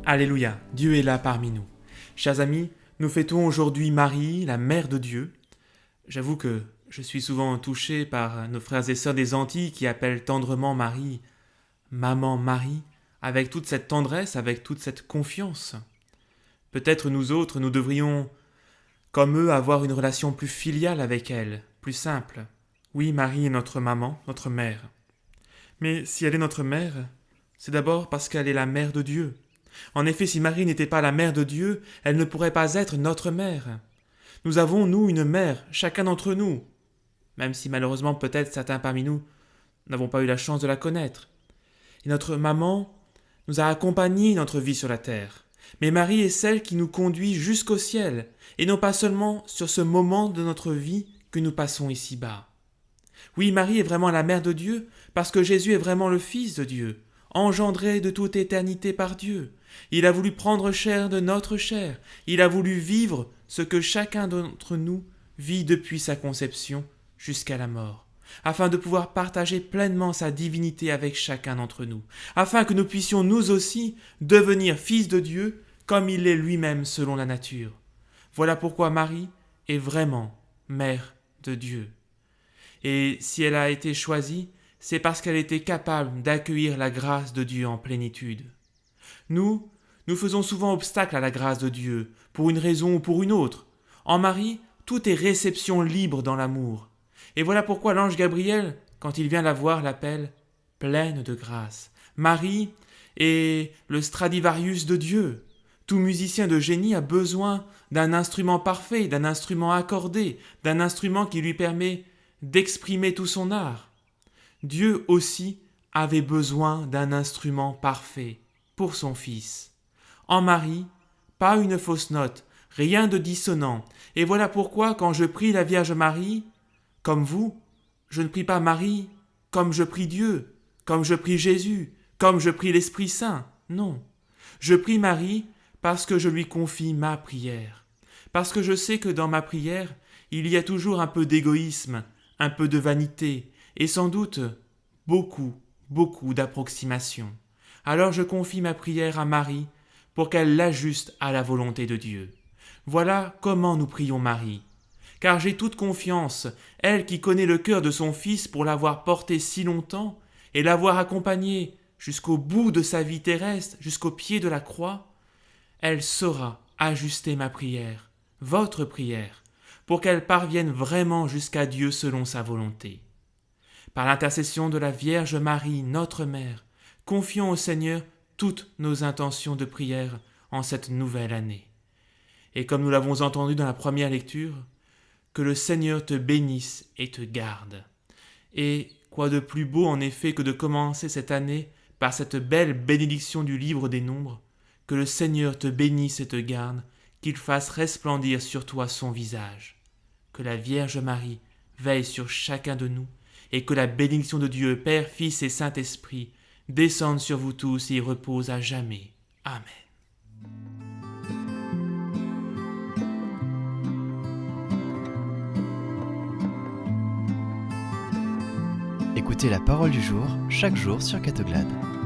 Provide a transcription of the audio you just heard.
Alléluia, Dieu est là parmi nous. Chers amis, nous fêtons aujourd'hui Marie, la Mère de Dieu. J'avoue que je suis souvent touché par nos frères et sœurs des Antilles qui appellent tendrement Marie Maman Marie, avec toute cette tendresse, avec toute cette confiance. Peut-être nous autres, nous devrions, comme eux, avoir une relation plus filiale avec elle, plus simple. Oui, Marie est notre maman, notre mère. Mais si elle est notre mère, c'est d'abord parce qu'elle est la mère de Dieu. En effet, si Marie n'était pas la mère de Dieu, elle ne pourrait pas être notre mère. Nous avons, nous, une mère, chacun d'entre nous, même si malheureusement peut-être certains parmi nous n'avons pas eu la chance de la connaître. Et notre maman nous a accompagnés dans notre vie sur la terre. Mais Marie est celle qui nous conduit jusqu'au ciel, et non pas seulement sur ce moment de notre vie que nous passons ici-bas. Oui, Marie est vraiment la mère de Dieu, parce que Jésus est vraiment le Fils de Dieu, engendré de toute éternité par Dieu. Il a voulu prendre chair de notre chair, il a voulu vivre ce que chacun d'entre nous vit depuis sa conception jusqu'à la mort, afin de pouvoir partager pleinement sa divinité avec chacun d'entre nous, afin que nous puissions nous aussi devenir fils de Dieu comme il l'est lui-même selon la nature. Voilà pourquoi Marie est vraiment mère de Dieu. Et si elle a été choisie, c'est parce qu'elle était capable d'accueillir la grâce de Dieu en plénitude. Nous faisons souvent obstacle à la grâce de Dieu, pour une raison ou pour une autre. En Marie, tout est réception libre dans l'amour. Et voilà pourquoi l'ange Gabriel, quand il vient la voir, l'appelle pleine de grâce. Marie est le Stradivarius de Dieu. Tout musicien de génie a besoin d'un instrument parfait, d'un instrument accordé, d'un instrument qui lui permet d'exprimer tout son art. Dieu aussi avait besoin d'un instrument parfait pour son Fils. En Marie, pas une fausse note, rien de dissonant. Et voilà pourquoi, quand je prie la Vierge Marie, comme vous, je ne prie pas Marie comme je prie Dieu, comme je prie Jésus, comme je prie l'Esprit Saint. Non. Je prie Marie parce que je lui confie ma prière. Parce que je sais que dans ma prière, il y a toujours un peu d'égoïsme, un peu de vanité, et sans doute beaucoup d'approximation. Alors je confie ma prière à Marie pour qu'elle l'ajuste à la volonté de Dieu. Voilà comment nous prions Marie. Car j'ai toute confiance, elle qui connaît le cœur de son Fils pour l'avoir porté si longtemps et l'avoir accompagné jusqu'au bout de sa vie terrestre, jusqu'au pied de la croix, elle saura ajuster ma prière, votre prière, pour qu'elle parvienne vraiment jusqu'à Dieu selon sa volonté. Par l'intercession de la Vierge Marie, notre Mère, confions au Seigneur toutes nos intentions de prière en cette nouvelle année. Et comme nous l'avons entendu dans la première lecture, que le Seigneur te bénisse et te garde. Et quoi de plus beau en effet que de commencer cette année par cette belle bénédiction du livre des Nombres, que le Seigneur te bénisse et te garde, qu'il fasse resplendir sur toi son visage. Que la Vierge Marie veille sur chacun de nous, et que la bénédiction de Dieu, Père, Fils et Saint-Esprit, descende sur vous tous et y repose à jamais. Amen. Écoutez la parole du jour chaque jour sur Catoglade.